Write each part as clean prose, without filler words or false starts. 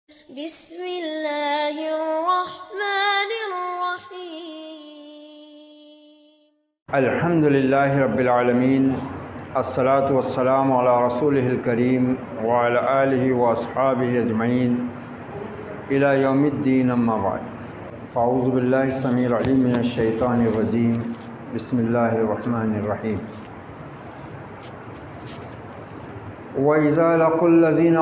بسم اللہ الرحمن الرحیم۔ الحمد للہ رب العالمین، الصلاۃ والسلام علی رسولہ الکریم وعلی آلہ واصحابہ اجمعین الی یوم الدین، اما بعد، فاعوذ باللہ السمیع العلیم من الشیطان الرجیم، بسم اللہ الرحمن الرحیم۔ وَإِذَا لَقُوا الَّذِينَ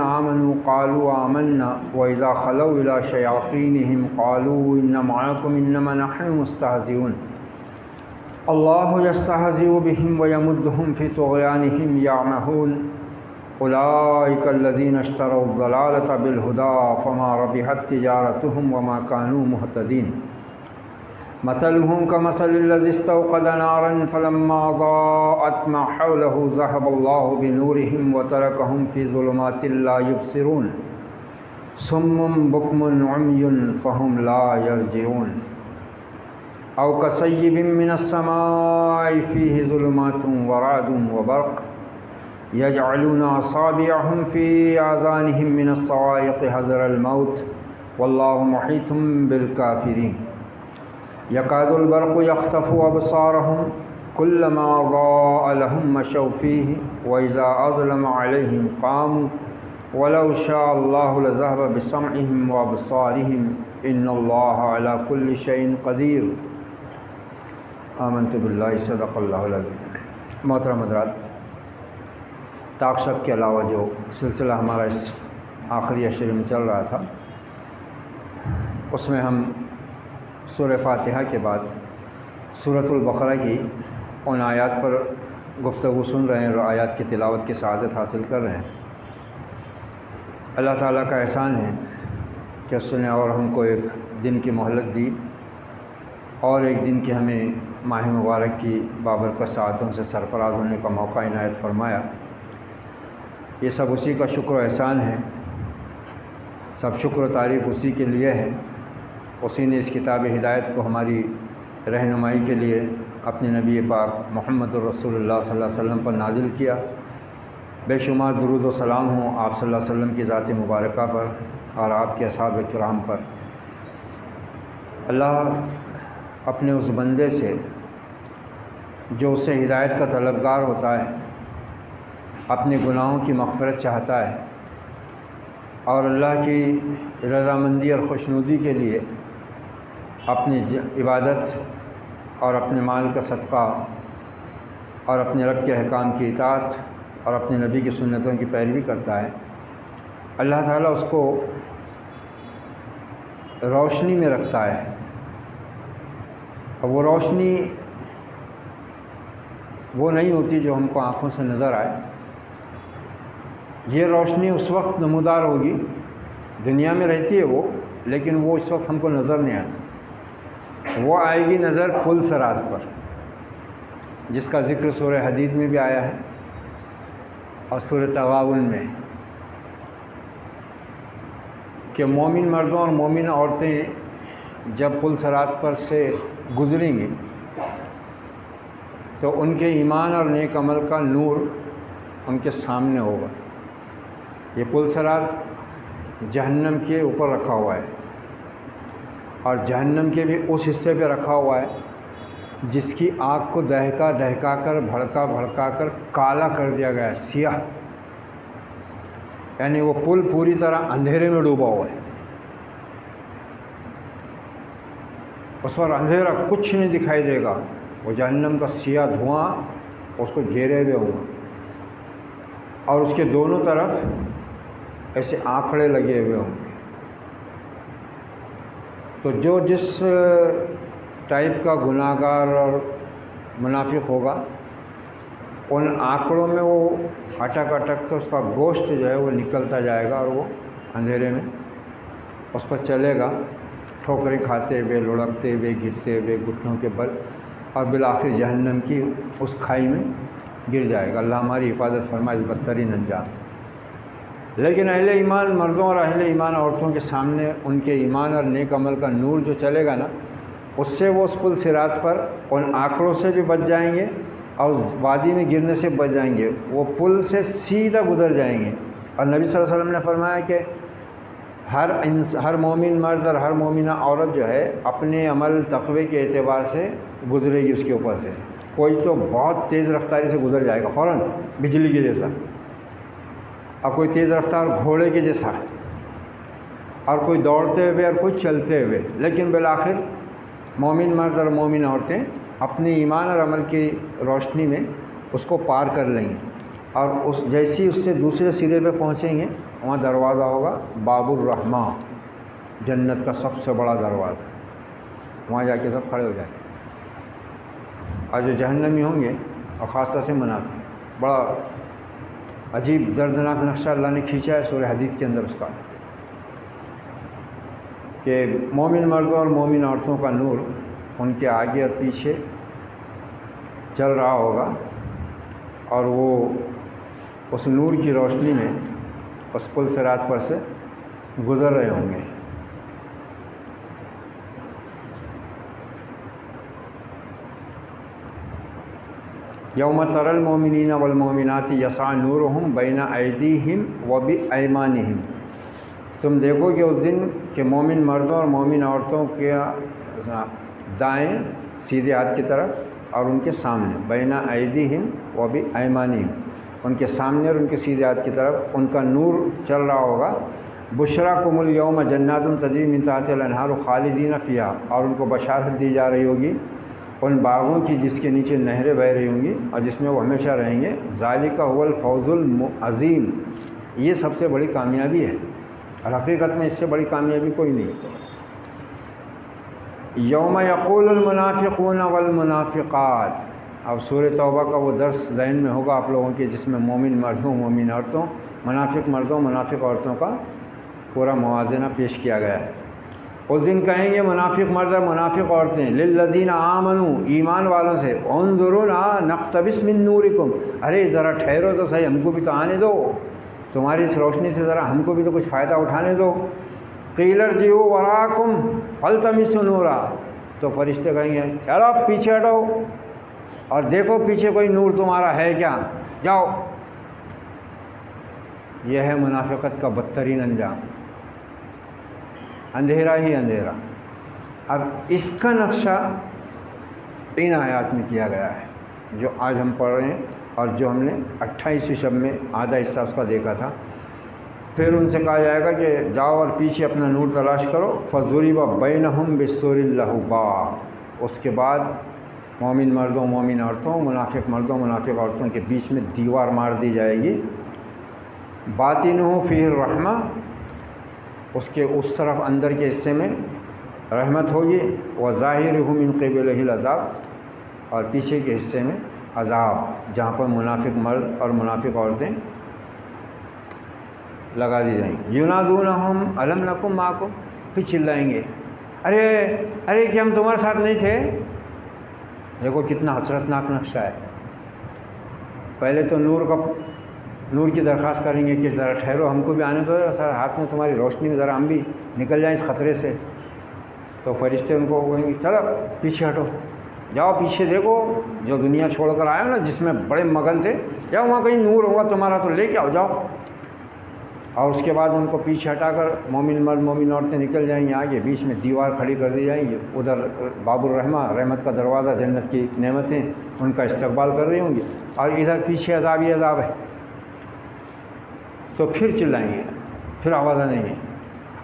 آمَنُوا قَالُوا آمَنَّا وَإِذَا خَلَوْا إِلَىٰ شَيَاطِينِهِمْ قَالُوا إِنَّ مَعَكُمْ إِنَّمَا نَحْنُ مُسْتَهْزِئُونَ اللَّهُ يَسْتَهْزِئُ بِهِمْ وَيَمُدُّهُمْ فِي طُغْيَانِهِمْ يَعْمَهُونَ أُولَٰئِكَ الَّذِينَ اشْتَرَوُا الضَّلَالَةَ بِالْهُدَىٰ فَمَا رَبِحَت تِّجَارَتُهُمْ وَمَا كَانُوا مُهْتَدِينَ مثلهم كمثل الذي استوقد نارا فلما أضاءت ما حوله ذهب الله بنورهم وتركهم في ظلمات لا يبصرون صم بكم عمي فهم لا يرجعون أو كصيب من السماء فيه ظلمات ورعد وبرق يجعلون أصابعهم في آذانهم من الصواعق حذر الموت والله محيط بالكافرين يكاد البرق يخطف أبصارهم كلما أضاء لهم مشوا فيه وإذا أظلم عليهم قاموا ولو شاء الله لذهب بسمعهم وأبصارهم إن الله على كل شيء قدير آمنت بالله صدق الله العظيم۔ محترم حضرات، تاکشف کے علاوہ جو سلسلہ ہمارا اس آخری عشرے میں چل رہا تھا، اس میں ہم سورہ فاتحہ کے بعد سورۃ البقرہ کی ان آیات پر گفتگو سن رہے ہیں اور آیات کی تلاوت کی سعادت حاصل کر رہے ہیں۔ اللہ تعالیٰ کا احسان ہے کہ اس نے اور ہم کو ایک دن کی مہلت دی اور ایک دن کی ہمیں ماہ مبارک کی بابرکت ساعتوں سے سرفراز ہونے کا موقع عنایت فرمایا۔ یہ سب اسی کا شکر و احسان ہے، سب شکر و تعریف اسی کے لیے ہے۔ اسی نے اس کتاب ہدایت کو ہماری رہنمائی کے لیے اپنے نبی پاک محمد الرسول اللہ صلی اللہ علیہ وسلم پر نازل کیا۔ بے شمار درود و سلام ہوں آپ صلی اللہ علیہ وسلم کی ذات مبارکہ پر اور آپ کے اصحاب کرام پر۔ اللہ اپنے اس بندے سے جو اس سے ہدایت کا طلبگار ہوتا ہے، اپنے گناہوں کی مغفرت چاہتا ہے اور اللہ کی رضامندی اور خوشنودی کے لیے اپنی عبادت اور اپنے مال کا صدقہ اور اپنے رب کے احکام کی اطاعت اور اپنے نبی کی سنتوں کی پیروی کرتا ہے، اللہ تعالیٰ اس کو روشنی میں رکھتا ہے۔ اور وہ روشنی وہ نہیں ہوتی جو ہم کو آنکھوں سے نظر آئے۔ یہ روشنی اس وقت نمودار ہوگی، دنیا میں رہتی ہے وہ، لیکن وہ اس وقت ہم کو نظر نہیں آتی۔ وہ آئے گی نظر پل صراط پر، جس کا ذکر سورہ حدید میں بھی آیا ہے اور سورہ تغابن میں، کہ مومن مردوں اور مومن عورتیں جب پل صراط پر سے گزریں گی تو ان کے ایمان اور نیک عمل کا نور ان کے سامنے ہوگا۔ یہ پل صراط جہنم کے اوپر رکھا ہوا ہے اور جہنم کے بھی اس حصے پہ رکھا ہوا ہے جس کی آگ کو دہکا کر بھڑکا کر کالا کر دیا گیا ہے، سیاہ، یعنی وہ پل پوری طرح اندھیرے میں ڈوبا ہوا ہے۔ اس پر اندھیرا کچھ نہیں دکھائی دے گا، وہ جہنم کا سیاہ دھواں اس کو گھیرے ہوئے ہوگا اور اس کے دونوں طرف ایسے آنکھڑے لگے ہوئے ہوں گے۔ تو جو جس ٹائپ کا گناہ گار اور منافق ہوگا، ان آنکڑوں میں وہ اٹک سے اس کا گوشت جو ہے وہ نکلتا جائے گا اور وہ اندھیرے میں اس پر چلے گا، ٹھوکریں کھاتے ہوئے، لڑکتے ہوئے، گرتے ہوئے گھٹنوں کے بل، اور بالآخر جہنم کی اس کھائی میں گر جائے گا۔ اللہ ہماری حفاظت فرمائے اس بدترین انجام سے۔ لیکن اہل ایمان مردوں اور اہل ایمان عورتوں کے سامنے ان کے ایمان اور نیک عمل کا نور جو چلے گا نا، اس سے وہ اس پل صراط پر ان آنکڑوں سے بھی بچ جائیں گے اور وادی میں گرنے سے بچ جائیں گے۔ وہ پل سے سیدھا گزر جائیں گے اور نبی صلی اللہ علیہ وسلم نے فرمایا کہ ہر مومن مرد اور ہر مومنہ عورت جو ہے اپنے عمل تقوی کے اعتبار سے گزرے گی اس کے اوپر سے. کوئی تو بہت تیز رفتاری سے گزر جائے گا فوراً بجلی کے جیسا، اور کوئی تیز رفتار گھوڑے کے جیسا، اور کوئی دوڑتے ہوئے اور کوئی چلتے ہوئے، لیکن بالآخر مومن مرد اور مومن عورتیں اپنے ایمان اور عمل کی روشنی میں اس کو پار کر لیں گے. اور جیسی اس سے دوسرے سرے پہ پہنچیں گے وہاں دروازہ ہوگا باب الرحمہ، جنت کا سب سے بڑا دروازہ. وہاں جا کے سب کھڑے ہو جائیں گے. اور جو جہنمی ہوں گے اور خاص طور سے منافق، بڑا عجیب دردناک نقشہ اللہ نے کھینچا ہے سورہ حدید کے اندر اس کا، کہ مومن مردوں اور مومن عورتوں کا نور ان کے آگے اور پیچھے چل رہا ہوگا، اور وہ اس نور کی روشنی میں اس پل صراط پر سے گزر رہے ہوں گے. یوم تری المؤمنین والمؤمنات یسعی نورہم بین ایدیہم وبایمانہم. تم دیکھو کہ اس دن کہ مومن مردوں اور مومن عورتوں کے دائیں سیدھے ہاتھ کی طرف اور ان کے سامنے، بین ایدیہم وبایمانہم، ان کے سامنے اور ان کے سیدھے ہاتھ کی طرف ان کا نور چل رہا ہوگا. بشراکم الیوم جنات تجری من تحتها الانہار خالدین فیہا، اور ان کو بشارت دی جا رہی ہوگی ان باغوں کی جس کے نیچے نہریں بہہ رہی ہوں گی اور جس میں وہ ہمیشہ رہیں گے. ذالک هو الفوز العظیم، یہ سب سے بڑی کامیابی ہے، اور حقیقت میں اس سے بڑی کامیابی کوئی نہیں. یوم یقول المنافقون والمنافقات، اب سورہ توبہ کا وہ درس ذہن میں ہوگا آپ لوگوں کے جس میں مومن مردوں مومن عورتوں، منافق مردوں منافق عورتوں کا پورا موازنہ پیش کیا گیا ہے. اس دن کہیں گے منافق مرد اور منافق عورتیں للذین آمنوا، ایمان والوں سے، انظرونا نقتبس من نورکم، ارے ذرا ٹھہرو تو صحیح، ہم کو بھی تو آنے دو، تمہاری اس روشنی سے ذرا ہم کو بھی تو کچھ فائدہ اٹھانے دو. قیل ارجعوا وراءکم فالتمسوا نورا، تو فرشتے کہیں گے چلو پیچھے ہٹو اور دیکھو پیچھے کوئی نور تمہارا ہے کیا، جاؤ. یہ ہے منافقت کا بدترین انجام، اندھیرا ہی اندھیرا. اب اس کا نقشہ ان آیات میں کیا گیا ہے جو آج ہم پڑھ رہے ہیں اور جو ہم نے 28ویں شب میں آدھا حصہ اس کا دیکھا تھا. پھر ان سے کہا جائے گا کہ جاؤ اور پیچھے اپنا نور تلاش کرو. فضرب بینہم بسور لہ باب، اس کے بعد مومن مردوں مومن عورتوں منافق مردوں منافق عورتوں کے بیچ میں دیوار مار دی جائے گی. باطنہ فیہ الرحمہ، اس کے اس طرف اندر کے حصے میں رحمت ہوگی. وظاہرہ من قبلہ العذاب، اور پیچھے کے حصے میں عذاب، جہاں پر منافق مرد اور منافق عورتیں لگا دی جائیں گی. ینادونہم الم نکن معکم، پھر چلائیں گے ارے ارے کہ ہم تمہارے ساتھ نہیں تھے. دیکھو کتنا حسرتناک نقشہ ہے. پہلے تو نور کی درخواست کریں گے کہ ذرا ٹھہرو ہم کو بھی آنے دو سر، ہاتھ میں تمہاری روشنی میں ذرا ہم بھی نکل جائیں اس خطرے سے. تو فرشتے ان کو کہیں گے چلو پیچھے ہٹو، جاؤ پیچھے دیکھو جو دنیا چھوڑ کر آئے ہو نا جس میں بڑے مگن تھے، جاؤ وہاں کہیں نور ہوگا تمہارا تو لے کے آؤ جاؤ. اور اس کے بعد ان کو پیچھے ہٹا کر مومن مرد مومن عورتیں نکل جائیں گی آگے، بیچ میں دیوار کھڑی کر دی جائیں گی. ادھر باب الرحمہ، رحمت کا دروازہ، جنت کی نعمتیں ان کا استقبال کر رہی ہوں گی، اور ادھر پیچھے عذاب ہی عذاب ہے. تو پھر چلائیں گے، پھر آوازیں دیں گے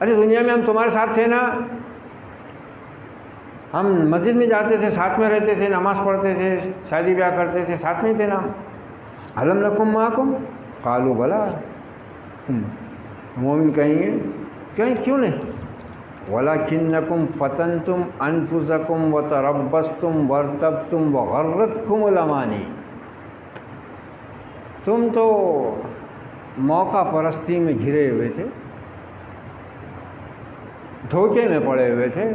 ارے دنیا میں ہم تمہارے ساتھ تھے نا، ہم مسجد میں جاتے تھے، ساتھ میں رہتے تھے، نماز پڑھتے تھے، شادی بیاہ کرتے تھے، ساتھ میں تھے نا. الم نکن معکم قالوا بلا، مومن کہیں گے کیوں نہیں. ولکنکم فتنتم انفسکم وتربصتم وارتبتم وغرتکم الامانی، تم تو موقع پرستی میں گھرے ہوئے تھے، دھوکے میں پڑے ہوئے تھے،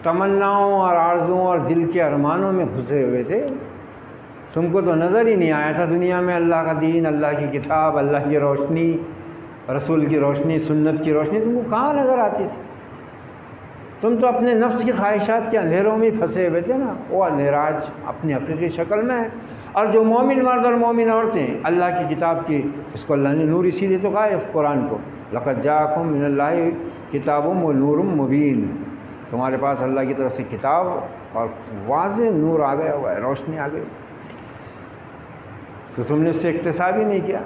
تمناؤں اور آرزوؤں اور دل کے ارمانوں میں گھسے ہوئے تھے. تم کو تو نظر ہی نہیں آیا تھا دنیا میں اللہ کا دین، اللہ کی کتاب، اللہ کی روشنی، رسول کی روشنی، سنت کی روشنی تم کو کہاں نظر آتی تھی. تم تو اپنے نفس کی خواہشات کے اندھیروں میں پھنسے ہوئے تھے نا. وہ اندھیرا آج اپنی حقیقی شکل میں ہے، اور جو مومن مرد اور مومن عورتیں اللہ کی کتاب کی، اس کو اللہ نے نور اسی لیے تو کہا ہے اس قرآن کو، لقد جاءکم من اللہ کتاب و نور مبین، تمہارے پاس اللہ کی طرف سے کتاب اور واضح نور آ گیا ہوا ہے، روشنی آ گئی، تو تم نے اس سے اکتساب ہی نہیں کیا۔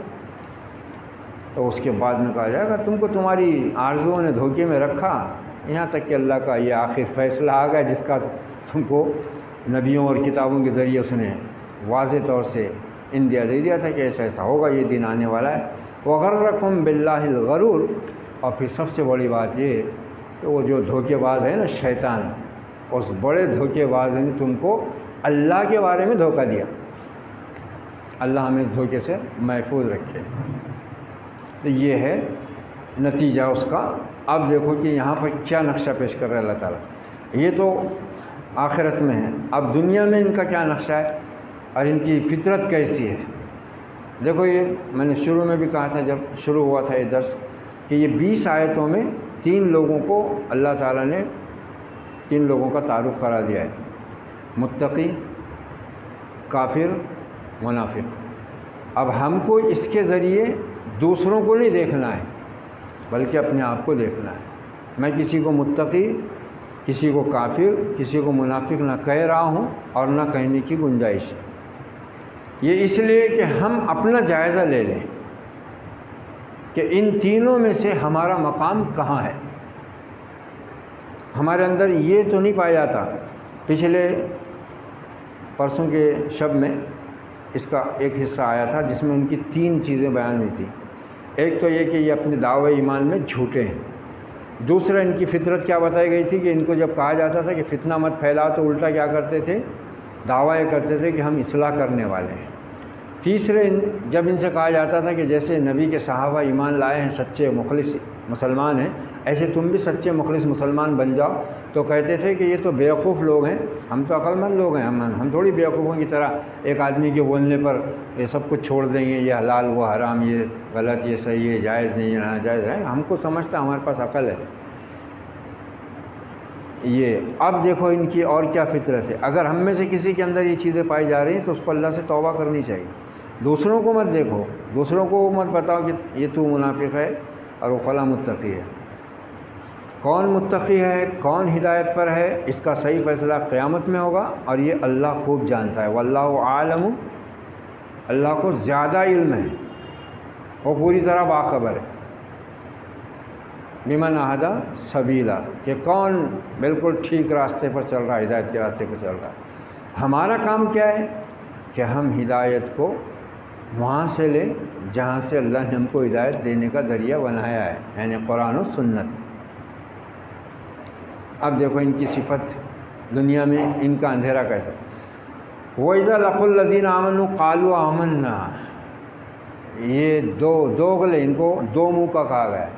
تو اس کے بعد میں کہا جائے گا تم کو تمہاری آرزوؤں نے دھوکے میں رکھا، یہاں تک کہ اللہ کا یہ آخر فیصلہ آ گیا جس کا تم کو نبیوں اور کتابوں کے ذریعے اس نے واضح طور سے اندیا دے دیا تھا کہ ایسا ایسا ہوگا، یہ دن آنے والا ہے۔ وغرکم باللہ الغرور، اور پھر سب سے بڑی بات یہ کہ وہ جو دھوکے باز ہے نا شیطان، اس بڑے دھوکے باز نے تم کو اللہ کے بارے میں دھوکہ دیا۔ اللہ ہمیں اس دھوکے سے محفوظ رکھے۔ تو یہ ہے نتیجہ اس کا۔ اب دیکھو کہ یہاں پر کیا نقشہ پیش کر رہا ہے اللہ تعالیٰ، یہ تو آخرت میں ہے، اب دنیا میں ان کا کیا نقشہ ہے اور ان کی فطرت کیسی ہے۔ دیکھو یہ میں نے شروع میں بھی کہا تھا جب شروع ہوا تھا یہ درس کہ یہ 20 آیتوں میں 3 لوگوں کو اللہ تعالیٰ نے 3 لوگوں کا تعارف کرا دیا ہے، متقی، کافر، منافق۔ اب ہم کو اس کے ذریعے دوسروں کو نہیں دیکھنا ہے بلکہ اپنے آپ کو دیکھنا ہے۔ میں کسی کو متقی، کسی کو کافر، کسی کو منافق نہ کہہ رہا ہوں اور نہ کہنے کی گنجائش ہے۔ یہ اس لیے کہ ہم اپنا جائزہ لے لیں کہ ان تینوں میں سے ہمارا مقام کہاں ہے۔ ہمارے اندر یہ تو نہیں پایا جاتا۔ پچھلے پرسوں کے شب میں اس کا ایک حصہ آیا تھا جس میں ان کی 3 چیزیں بیان ہوئی تھیں۔ ایک تو یہ کہ یہ اپنے دعوی ایمان میں جھوٹے ہیں، دوسرا ان کی فطرت کیا بتائی گئی تھی کہ ان کو جب کہا جاتا تھا کہ فتنہ مت پھیلاؤ تو الٹا کیا کرتے تھے، دعویٰ یہ کرتے تھے کہ ہم اصلاح کرنے والے ہیں۔ تیسرے جب ان سے کہا جاتا تھا کہ جیسے نبی کے صحابہ ایمان لائے ہیں، سچے مخلص مسلمان ہیں، ایسے تم بھی سچے مخلص مسلمان بن جاؤ، تو کہتے تھے کہ یہ تو بیوقوف لوگ ہیں، ہم تو عقل مند لوگ ہیں، ہم تھوڑی بیوقوفوں کی طرح ایک آدمی کے بولنے پر یہ سب کچھ چھوڑ دیں گے، یہ حلال وہ حرام، یہ غلط یہ صحیح، یہ جائز نہیں یہ ناجائز ہے، ہم کو سمجھتا ہمارے پاس عقل ہے۔ یہ اب دیکھو ان کی اور کیا فطرت ہے۔ اگر ہم میں سے کسی کے اندر یہ چیزیں پائی جا رہی ہیں تو اس کو اللہ سے توبہ کرنی چاہیے۔ دوسروں کو مت دیکھو، دوسروں کو مت بتاؤ کہ یہ تو منافق ہے اور وہ فلاں متقی ہے۔ کون متقی ہے، کون ہدایت پر ہے، اس کا صحیح فیصلہ قیامت میں ہوگا، اور یہ اللہ خوب جانتا ہے۔ واللہ عالم، اللہ کو زیادہ علم ہے، وہ پوری طرح باخبر ہے۔ بمن اہدی سبیلا، کہ کون بالکل ٹھیک راستے پر چل رہا ہے، ہدایت کے راستے پر چل رہا ہے۔ ہمارا کام کیا ہے کہ ہم ہدایت کو وہاں سے لیں جہاں سے اللہ نے ہم کو ہدایت دینے کا ذریعہ بنایا ہے، یعنی قرآن و سنت۔ اب دیکھو ان کی صفت دنیا میں ان کا اندھیرا کیسا۔ وَإِذَا لَقُوا الَّذِينَ آمَنُوا قَالُوا آمَنَّا، یہ دوغلے، ان کو دو منہ کا کہا گیا ہے۔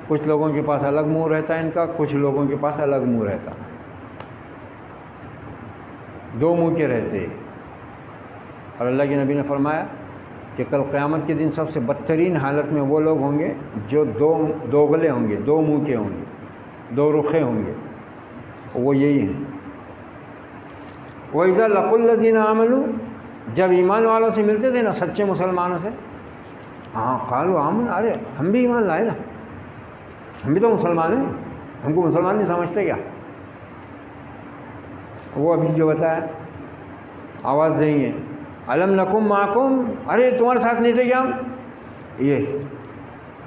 کچھ لوگوں کے پاس الگ منہ رہتا ہے ان کا، کچھ لوگوں کے پاس الگ منہ رہتا، دو منہ کے رہتے۔ اور اللہ کے نبی نے فرمایا کہ کل قیامت کے دن سب سے بدترین حالت میں وہ لوگ ہوں گے جو دوغلے ہوں گے، دو منہ کے ہوں گے، دو رخے ہوں گے، وہ یہی ہیں۔ وَإِذَا لَقُوا الَّذِينَ آمَنُوا، جب ایمان والوں سے ملتے تھے نا، سچے مسلمانوں سے، ہاں قالوا آمنا، ارے ہم بھی ایمان لائے نا، ہم بھی تو مسلمان ہیں، ہم کو مسلمان نہیں سمجھتے کیا؟ وہ ابھی جو بتایا آواز دیں گے، الم نکم معکم، ارے تمہارے ساتھ نہیں تھے کیا ہم؟ یہ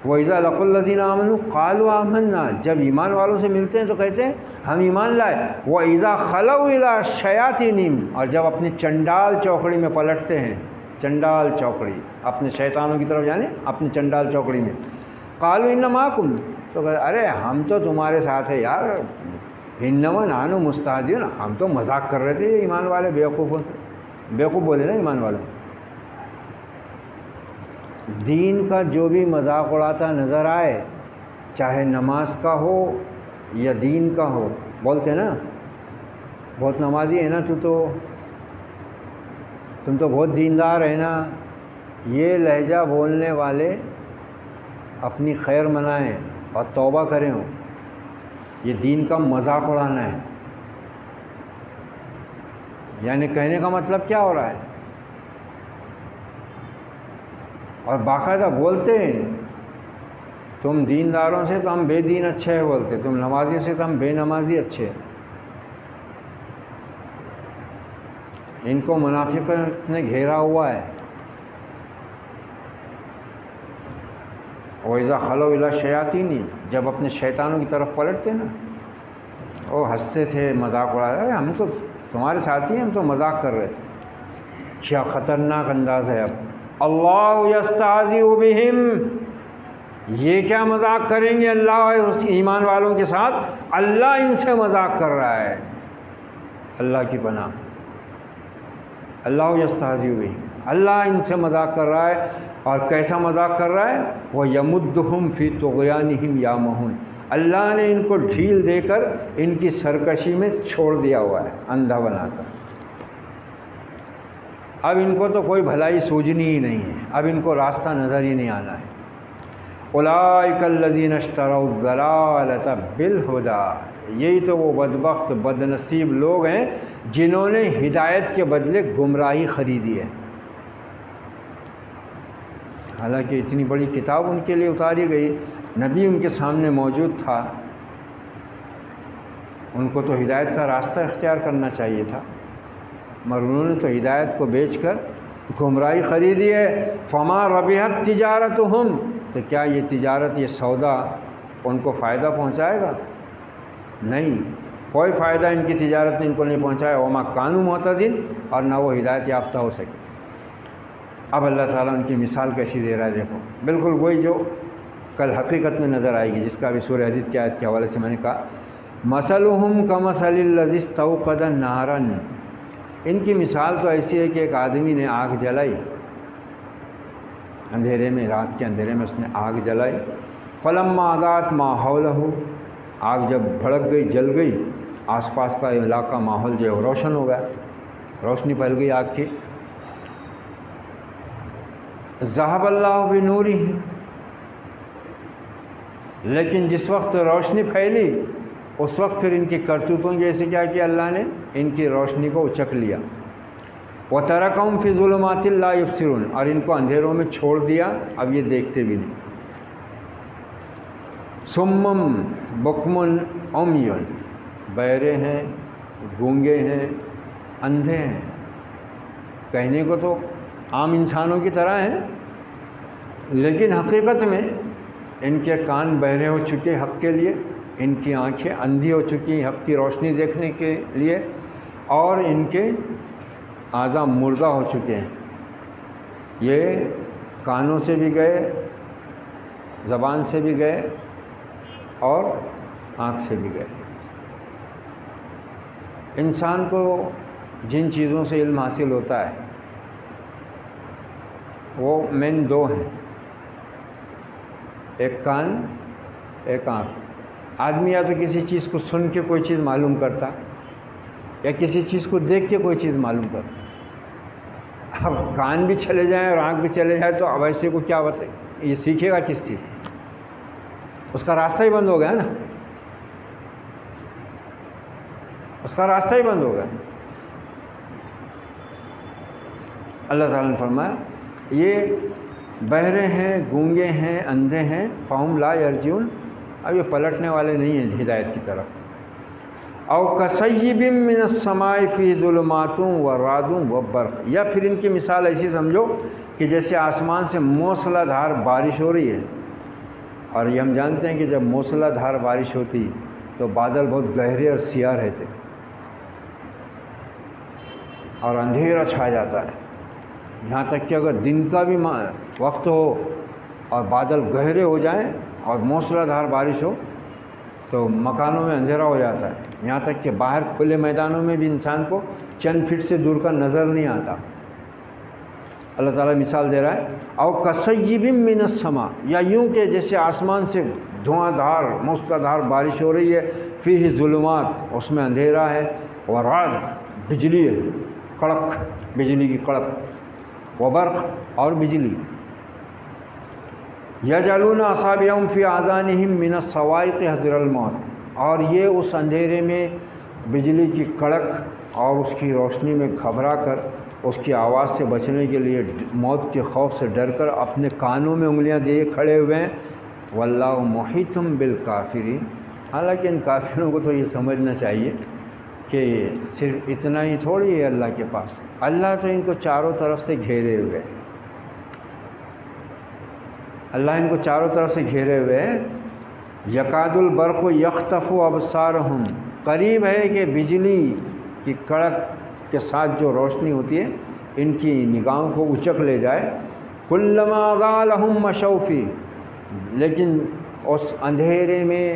وَإِذَا لَقُوا الَّذِينَ آمَنُوا قَالُوا آمَنَّا، جب ایمان والوں سے ملتے ہیں تو کہتے ہیں ہم ایمان لائے۔ وَإِذَا خَلَوْا إِلَىٰ شَيَاطِينِهِمْ، اور جب اپنی چنڈال چوکڑی میں پلٹتے ہیں، چنڈال چوکڑی اپنے شیطانوں کی طرف جانے، اپنی چنڈال چوکڑی میں، قَالُوا إِنَّ مَعَكُمْ، تو کہتے ارے ہم تو تمہارے ساتھ ہے یار، إِنَّمَا نَحْنُ مُسْتَهْزِئُونَ، ہم تو مذاق کر رہے تھے ایمان والے بیوقوفوں سے، بیوقوف بولے نا ایمان والے۔ دین کا جو بھی مذاق اڑاتا نظر آئے، چاہے نماز کا ہو یا دین کا ہو، بولتے نا بہت نمازی ہے نا تم تو بہت دیندار ہے نا، یہ لہجہ بولنے والے اپنی خیر منائیں اور توبہ کریں، ہو یہ دین کا مذاق اڑانا ہے، یعنی کہنے کا مطلب کیا ہو رہا ہے؟ اور باقاعدہ بولتے ہیں، تم دینداروں سے تو ہم بے دین اچھے ہیں بولتے، تم نمازیوں سے تو ہم بے نمازی اچھے ہیں۔ ان کو منافقت نے گھیرا ہوا ہے۔ وَإِذَا خَلَوْا إِلَىٰ الشَّيَاطِينِ، جب اپنے شیطانوں کی طرف پلٹتے نا، وہ ہنستے تھے، مذاق اڑا رہے، ہم تو تمہارے ساتھی ہیں، ہم تو مذاق کر رہے تھے۔ کیا خطرناک انداز ہے اب۔ اللہ یستہزئ بہم، یہ کیا مذاق کریں گے اللہ ایمان والوں کے ساتھ؟ اللہ ان سے مذاق کر رہا ہے۔ اللہ کی پناہ، اللہ یستہزئ بہم، اللہ ان سے مذاق کر رہا ہے۔ اور کیسا مذاق کر رہا ہے؟ وَيَمُدُّهُمْ فِي طُغْيَانِهِمْ يَعْمَهُونَ، اللہ نے ان کو ڈھیل دے کر ان کی سرکشی میں چھوڑ دیا ہوا ہے، اندھا بنا کر۔ اب ان کو تو کوئی بھلائی سوجنی ہی نہیں ہے، اب ان کو راستہ نظر ہی نہیں آنا ہے۔ اولئک الذین اشتروا الضلالۃ بالہدی، یہی تو وہ بدبخت بد نصیب لوگ ہیں جنہوں نے ہدایت کے بدلے گمراہی خریدی ہے۔ حالانکہ اتنی بڑی کتاب ان کے لیے اتاری گئی، نبی ان کے سامنے موجود تھا، ان کو تو ہدایت کا راستہ اختیار کرنا چاہیے تھا، مگر انہوں نے تو ہدایت کو بیچ کر گمراہی خریدی ہے۔ فما ربحت تجارتہم، تو کیا یہ تجارت، یہ سودا ان کو فائدہ پہنچائے گا؟ نہیں، کوئی فائدہ ان کی تجارت نے ان کو نہیں پہنچایا۔ وما کانوا مہتدین، اور نہ وہ ہدایت یافتہ ہو سکے۔ اب اللہ تعالیٰ ان کی مثال کیسی دے رہا ہے، دیکھو، بالکل وہی جو کل حقیقت میں نظر آئے گی، جس کا بھی سورہ حدید کی آیت کے حوالے سے میں نے کہا، مثلہم کمثل الذی استوقد نارا، ان کی مثال تو ایسی ہے کہ ایک آدمی نے آگ جلائی، اندھیرے میں، رات کے اندھیرے میں اس نے آگ جلائی، فلما اضاءت ما حولہ، آگ جب بھڑک گئی، جل گئی، آس پاس کا علاقہ، ماحول جو ہے روشن ہو گیا، روشنی پھیل گئی آگ کی۔ ذہب اللہ بنورہ، لیکن جس وقت روشنی پھیلی اس وقت پھر ان کی کرتوتوں جیسے کیا کہ اللہ نے ان کی روشنی کو اچک لیا۔ وَتَرَكَهُمْ فِي ظُلُمَاتٍ لَا يُبْصِرُونَ، اور ان کو اندھیروں میں چھوڑ دیا، اب یہ دیکھتے بھی نہیں۔ صُمٌّ بُكْمٌ عُمْيٌ، بہرے ہیں، گونگے ہیں، اندھے ہیں، کہنے کو تو عام انسانوں کی طرح ہیں، لیکن حقیقت میں ان کے کان بہرے ہو چکے حق کے لیے، ان کی آنکھیں اندھی ہو چکی حق کی روشنی دیکھنے کے لیے، اور ان کے اعضاء مردہ ہو چکے ہیں۔ یہ کانوں سے بھی گئے، زبان سے بھی گئے، اور آنکھ سے بھی گئے۔ انسان کو جن چیزوں سے علم حاصل ہوتا ہے وہ مین دو ہیں، ایک کان، ایک آنکھ۔ آدمی یا تو کسی چیز کو سن کے کوئی چیز معلوم کرتا، یا کسی چیز کو دیکھ کے کوئی چیز معلوم کرتا۔ اب کان بھی چلے جائیں اور آنکھ بھی چلے جائے تو اب ایسے کو کیا بتائے، یہ سیکھے گا کس چیز؟ اس کا راستہ ہی بند ہو گیا نا، اس کا راستہ ہی بند ہو گیا۔ اللہ تعالیٰ نے فرمایا یہ بہرے ہیں، گونگے ہیں، اندھے ہیں، فہم لا یرجعون، اب یہ پلٹنے والے نہیں ہیں ہدایت کی طرف۔ او کصیب من السماء فی ظلمات ورعد وبرق، یا پھر ان کی مثال ایسی سمجھو کہ جیسے آسمان سے موسلا دھار بارش ہو رہی ہے، اور یہ ہم جانتے ہیں کہ جب موسلا دھار بارش ہوتی تو بادل بہت گہرے اور سیاہ رہتے اور اندھیرا چھا جاتا ہے، یہاں تک کہ اگر دن کا بھی وقت ہو اور بادل گہرے ہو جائیں اور موسلا دھار بارش ہو تو مکانوں میں اندھیرا ہو جاتا ہے، یہاں تک کہ باہر کھلے میدانوں میں بھی انسان کو چند فٹ سے دور کا نظر نہیں آتا۔ اللہ تعالیٰ مثال دے رہا ہے، او کصیب من السماء، یا یوں کہ جیسے آسمان سے دھواں دھار موسلا دھار بارش ہو رہی ہے، فیہ ظلمات، اس میں اندھیرا ہے، ورعد، بجلی ہے، کڑک، بجلی کی کڑک، وبرق، اور بجلی۔ یجعلون اصابعهم فی آذانہم من الصواعق حذر الموت، اور یہ اس اندھیرے میں بجلی کی کڑک اور اس کی روشنی میں گھبرا کر اس کی آواز سے بچنے کے لیے موت کے خوف سے ڈر کر اپنے کانوں میں انگلیاں دیے کھڑے ہوئے ہیں۔ واللہ محیطٌ بالکافرین، حالانکہ ان کافروں کو تو یہ سمجھنا چاہیے کہ صرف اتنا ہی تھوڑی ہے اللہ کے پاس، اللہ تو ان کو چاروں طرف سے گھیرے ہوئے ہے، اللہ ان کو چاروں طرف سے گھیرے ہوئے ہے۔ یکاد البرق یخطف ابصارہم، قریب ہے کہ بجلی کی کڑک کے ساتھ جو روشنی ہوتی ہے ان کی نگاہوں کو اچک لے جائے۔ کلما اضاء لہم مشوا فیہ، لیکن اس اندھیرے میں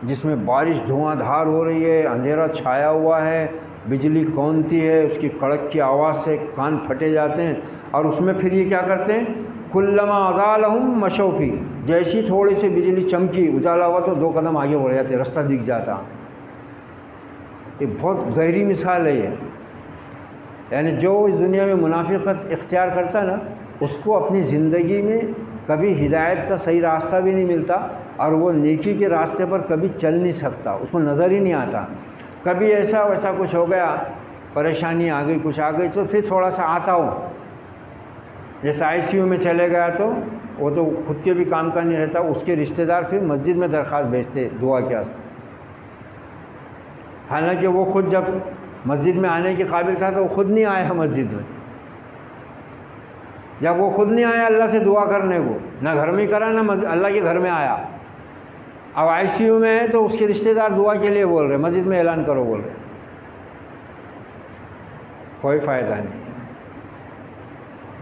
جس میں بارش دھواں دھار ہو رہی ہے، اندھیرا چھایا ہوا ہے، بجلی کونتی ہے، اس کی کڑک کی آواز سے کان پھٹے جاتے ہیں، اور اس میں پھر یہ کیا کرتے ہیں، کلما اضاء لہم مشوا فیہ، جیسی تھوڑی سی بجلی چمکی اجالا ہوا تو 2 قدم آگے بڑھ جاتے، رستہ دکھ جاتا۔ یہ بہت گہری مثال ہے یہ، یعنی جو اس دنیا میں منافقت اختیار کرتا نا، اس کو اپنی زندگی میں کبھی ہدایت کا صحیح راستہ بھی نہیں ملتا، اور وہ نیکی کے راستے پر کبھی چل نہیں سکتا، اس کو نظر ہی نہیں آتا۔ کبھی ایسا ویسا کچھ ہو گیا، پریشانی آ گئی، کچھ آ گئی تو پھر تھوڑا سا آتا ہو، جیسے ICU میں چلے گیا تو وہ تو خود کے بھی کام کا نہیں رہتا، اس کے رشتہ دار پھر مسجد میں درخواست بھیجتے دعا کے واسطے، حالانکہ وہ خود جب مسجد میں آنے کے قابل تھا تو وہ خود نہیں آیا مسجد میں، جب وہ خود نہیں آیا اللہ سے دعا کرنے کو، نہ گھر میں کرا نہ اللہ کے گھر میں آیا، اب ICU میں ہے تو اس کے رشتہ دار دعا کے لیے بول رہے، مسجد میں اعلان کرو بول رہے، کوئی فائدہ نہیں۔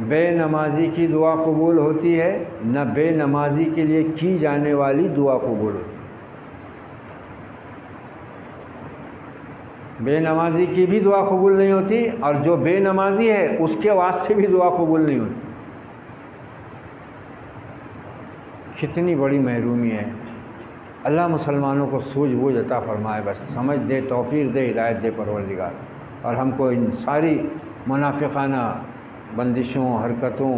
بے نمازی کی دعا قبول ہوتی ہے، نہ بے نمازی کے لیے کی جانے والی دعا قبول ہوتی ہے۔ بے نمازی کی بھی دعا قبول نہیں ہوتی، اور جو بے نمازی ہے اس کے واسطے بھی دعا قبول نہیں ہوتی۔ کتنی بڑی محرومی ہے، اللہ مسلمانوں کو سوجھ بوجھ عطا فرمائے، بس سمجھ دے، توفیق دے، ہدایت دے پروردگار، اور ہم کو ان ساری منافقانہ بندشوں، حرکتوں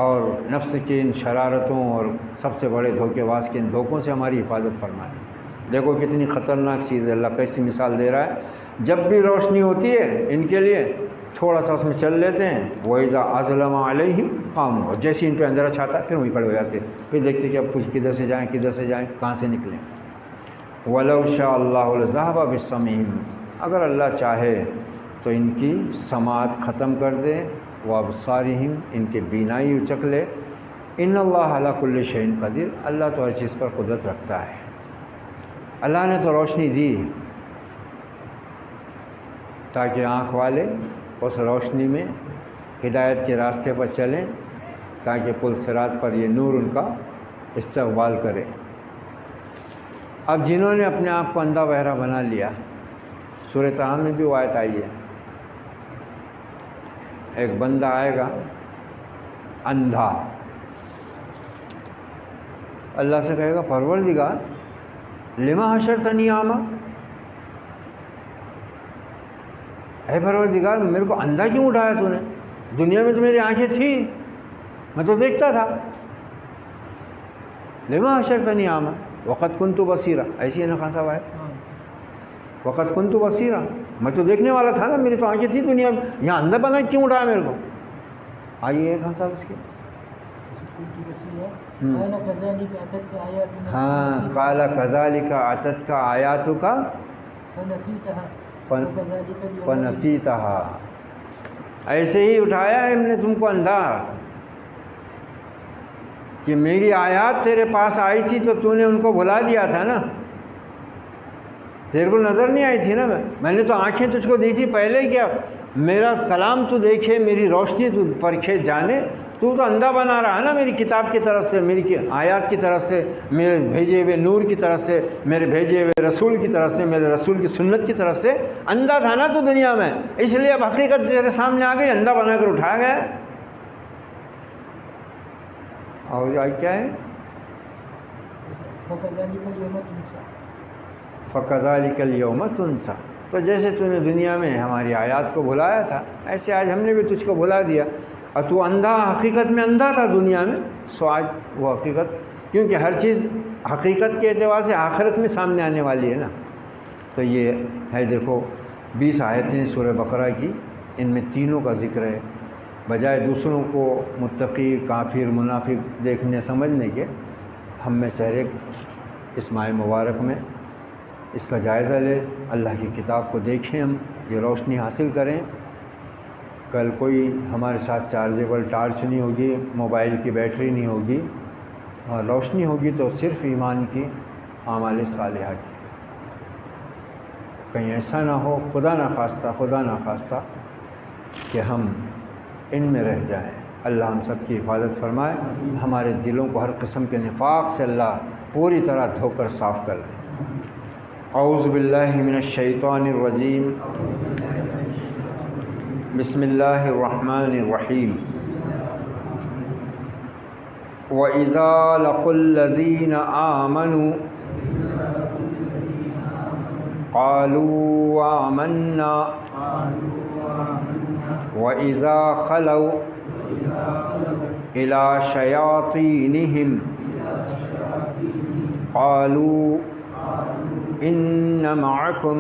اور نفس کی ان شرارتوں اور سب سے بڑے دھوکے باز کے ان دھوکوں سے ہماری حفاظت فرمائے۔ دیکھو کتنی خطرناک چیز ہے، اللہ کیسی مثال دے رہا ہے، جب بھی روشنی ہوتی ہے ان کے لیے تھوڑا سا اس میں چل لیتے ہیں، وَإِذَا أَظْلَمَ عَلَيْهِمْ قَامُوا، اور جیسے ان پہ اندھیرا چھاتا ہے پھر وہیں کھڑے ہو جاتے، پھر دیکھتے کہ اب کچھ کدھر سے جائیں، کہاں سے نکلیں۔ وَلَوْ شَاءَ اللَّهُ لَذَهَبَ بِالسَّمْعِ، اگر اللہ چاہے تو ان کی سماعت ختم کر دے، وَأَبْصَارِهِمْ، ان کے بینائی اچک لے۔ إِنَّ اللَّهَ عَلَىٰ كُلِّ شَيْءٍ قَدِيرٌ، اللہ تو ہر چیز پر قدرت رکھتا ہے۔ اللہ نے تو روشنی دی تاکہ آنکھ والے اس روشنی میں ہدایت کے راستے پر چلیں، تاکہ پل صراط پر یہ نور ان کا استقبال کرے۔ اب جنہوں نے اپنے آپ کو اندھا بہرا بنا لیا، سورہ طٰہٰ میں بھی وہ آیت آئی ہے، ایک بندہ آئے گا اندھا، اللہ سے کہے گا پروردگار لما حشرتنی اعمیٰ، اے پروردگار میرے کو اندھا کیوں اٹھایا تو نے، دنیا میں تو میری آنکھیں تھیں، میں تو دیکھتا تھا، لما حشرتنی اعمیٰ وقد کنت بصیرا، ایسی ہے نا خان صاحب ہے، وقد کنت بصیرا، میں تو دیکھنے والا تھا نا، میری تو آنکھیں تھیں دنیا میں، یہاں اندھا بنا کیوں اٹھایا میرے کو۔ آئیے خان صاحب اس کے ہاں، قال کذالک اتتک آیاتک فنسیتہا، ایسے ہی اٹھایا ہے ہم نے تم کو اندھا، کہ میری آیات تیرے پاس آئی تھی تو تو نے ان کو بھلا دیا تھا نا، تیرے کو نظر نہیں آئی تھی نا، میں نے تو آنکھیں تجھ کو دی تھی پہلے، کیا میرا کلام تو دیکھے، میری روشنی تو پرکھے جانے، تو اندھا بنا رہا ہے نا میری کتاب کی طرف سے، میری آیات کی طرف سے، میرے بھیجے ہوئے نور کی طرف سے، میرے بھیجے ہوئے رسول کی طرف سے، میرے رسول کی سنت کی طرف سے، اندھا تھا نا تو دنیا میں، اس لیے اب حقیقت تیرے سامنے آ گئی، اندھا بنا کر اٹھایا گیا۔ اور کیا ہے، فَكَذَلِكَ الْيَوْمَ تُنسَىٰ، تو جیسے تو نے دنیا میں ہماری آیات کو بھلایا تھا، ایسے آج ہم نے بھی تجھ کو بھلا دیا، اور تو اندھا حقیقت میں اندھا تھا دنیا میں، سو آج وہ حقیقت، کیونکہ ہر چیز حقیقت کے اعتبار سے آخرت میں سامنے آنے والی ہے نا، تو یہ ہے دیکھو 20 آیتیں سورہ بقرہ کی، ان میں تینوں کا ذکر ہے۔ بجائے دوسروں کو متقی، کافر، منافق دیکھنے سمجھنے کے، ہم میں سے ہر ایک اس ماہ مبارک میں اس کا جائزہ لے، اللہ کی کتاب کو دیکھیں، ہم یہ روشنی حاصل کریں۔ کل کوئی ہمارے ساتھ چارجیبل ٹارچ نہیں ہوگی، موبائل کی بیٹری نہیں ہوگی، اور روشنی ہوگی تو صرف ایمان کی، اعمال صالحہ کی۔ کہیں ایسا نہ ہو، خدا نہ خواستہ کہ ہم ان میں رہ جائیں۔ اللہ ہم سب کی حفاظت فرمائے، ہمارے دلوں کو ہر قسم کے نفاق سے اللہ پوری طرح دھو کر صاف کر دے۔ اعوذ باللہ من الشیطان الرجیم، بسم اللہ الرحمن الرحیم۔ وَإِذَا لَقُوا الَّذِينَ آمَنُوا قَالُوا آمَنَّا وَإِذَا خَلَوْا إِلَى شَيَاطِينِهِمْ قَالُوا إِنَّ مَعَكُمْ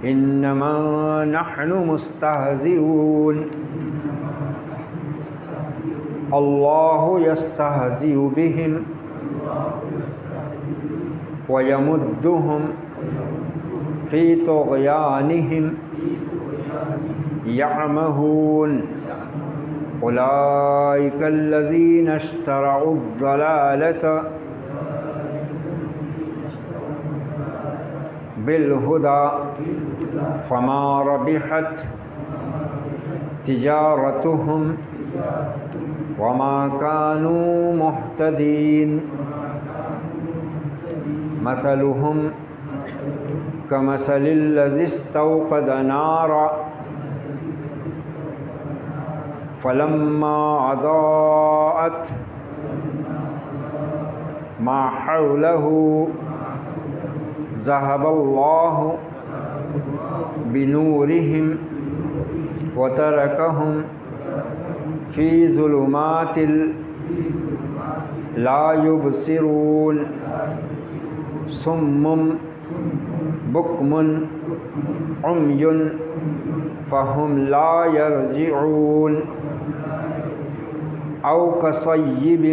إِنَّمَا نَحْنُ مُسْتَهْزِئُونَ اللَّهُ يَسْتَهْزِئُ بِهِمْ وَيَمُدُّهُمْ فِي طُغْيَانِهِمْ يَعْمَهُونَ أُولَئِكَ الَّذِينَ اشْتَرَوُا الضَّلَالَةَ بِالْهُدَى فَمَا رَبِحَتْ تِجَارَتُهُمْ وَمَا كَانُوا مُهْتَدِينَ مَثَلُهُمْ كَمَثَلِ الَّذِي اسْتَوْقَدَ نَارًا فَلَمَّا أَضَاءَتْ مَا حَوْلَهُ ذَهَبَ اللَّهُ بِنُورِهِمْ وَتَرَكَهُمْ فِي ظُلُمَاتٍ لَا يُبْصِرُونَ صُمٌّ بُكْمٌ عُمْيٌ فَهُمْ لَا يَرْجِعُونَ أَوْ كَصَيِّبٍ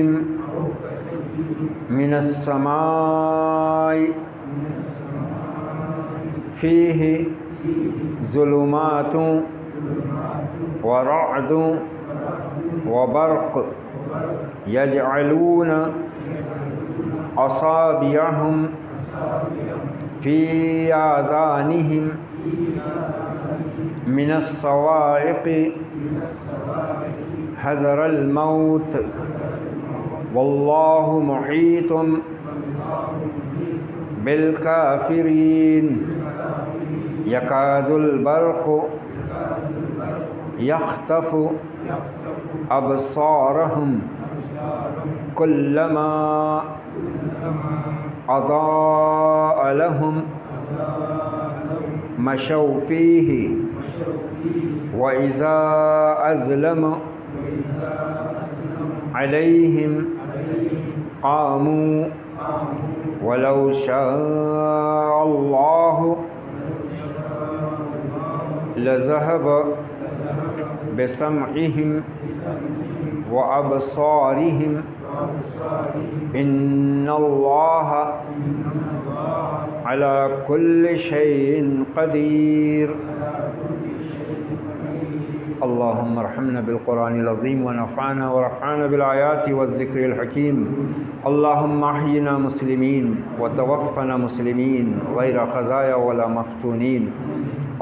مِّنَ السَّمَاءِ فِيهِ ظُلُمَاتٌ وَرَعْدٌ وَبَرْقٌ يَجْعَلُونَ أَصَابِعَهُمْ فِي آذَانِهِمْ مِنَ الصَّوَاعِقِ حَذَرَ الْمَوْتِ وَاللَّهُ مُحِيطٌ بِالْكَافِرِينَ يَكَادُ الْبَرْقُ يَخْطَفُ أَبْصَارَهُمْ كُلَّمَا أَضَاءَ لَهُمْ مَشَوْا فِيهِ وَإِذَا أَظْلَمَ عَلَيْهِمْ قَامُوا وَلَوْ شَاءَ اللَّهُ لَذَهَبَ بِسَمْعِهِمْ وَأَبْصَارِهِمْ إِنَّ اللَّهَ عَلَى كُلِّ شَيْءٍ قَدِيرٌ اللهم ارحمنا بالقرآن العظيم ونفعنا ورفعنا بالآيات والذكر الحكيم اللهم احينا مسلمين وتوفنا مسلمين غير خزايا ولا مفتونين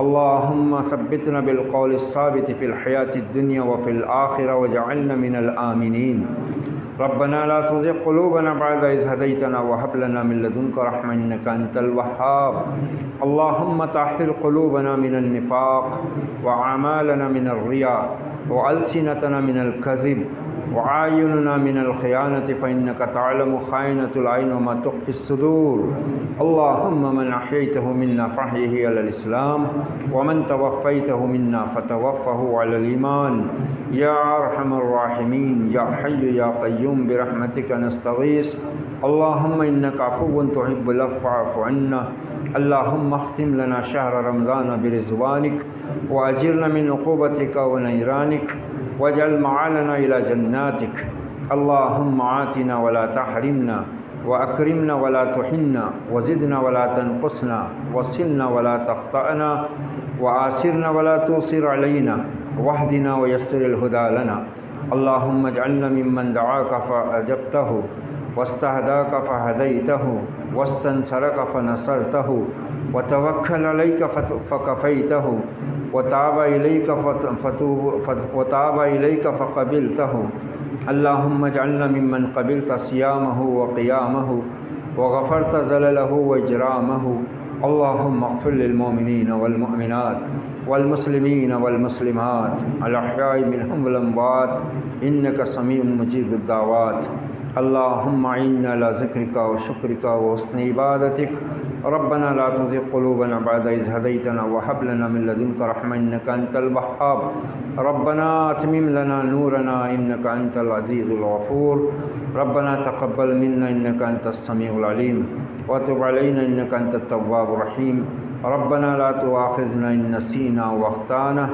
اللهم ثبتنا بالقول الثابت في الحياة الدنيا وفي الآخرة واجعلنا من الآمنين ربنا لا تزغ قلوبنا بعد إذ هديتنا وهب لنا من لدنك رحمة إنك أنت الوهاب اللهم طهر قلوبنا من النفاق وأعمالنا من الرياء وألسنتنا من الكذب وعايننا من الخيانة فإنك تعلم خائنة العين وما تخفي الصدور. اللهم من أحييته منا فأحيه على الإسلام ومن توفيته منا فتوفه على الإيمان يا أرحم الراحمين يا حي يا قيوم برحمتك نستغيث. اللهم إنك عفو تحب العفو فاعف عنا. اللهم اختم لنا شهر رمضان برضوانك وأجرنا من عقوبتك ونيرانك واجعل معالنا إلى جناتك. اللهم آتنا ولا تحرمنا وأكرمنا ولا تحنا وزدنا ولا تنقصنا وصلنا ولا تقطعنا وآسرنا ولا توصر علينا واهدنا ويسر الهدى لنا. اللهم اجعلنا ممن دعاك فأجبته واستهداك فهديته واستنصرك فنصرته وتوكل عليك فكفيته وتاب إليك فقبلته. اللهم اجعلنا ممن قبلت صيامه وقيامه وغفرت زلله وإجرامه. اللهم اغفر للمؤمنين والمؤمنات والمسلمين والمسلمات الأحياء منهم والأموات إنك سميع مجيب الدعوات. اللهم أعنا على ذكرك وشكرك وحسن عبادتك. ربنا لا تزغ قلوبنا بعد إذ هديتنا وهب لنا من لدنك رحمة إنك أنت الوهاب. ربنا أتمم لنا نورنا إنك أنت العزيز الغفور. ربنا تقبل منا إنك أنت السميع العليم وتب علينا إنك أنت التواب الرحيم. ربنا لا تؤاخذنا إن نسينا واخطأنا.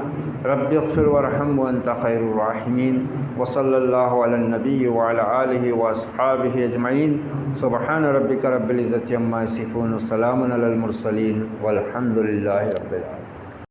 رب اغفر وارحم وأنت خير الراحمين. وصلى الله على النبي وعلى آله وأصحابه أجمعين. سبحان ربك رب العزة عما يصفون وسلام على المرسلين والحمد لله رب العالمين.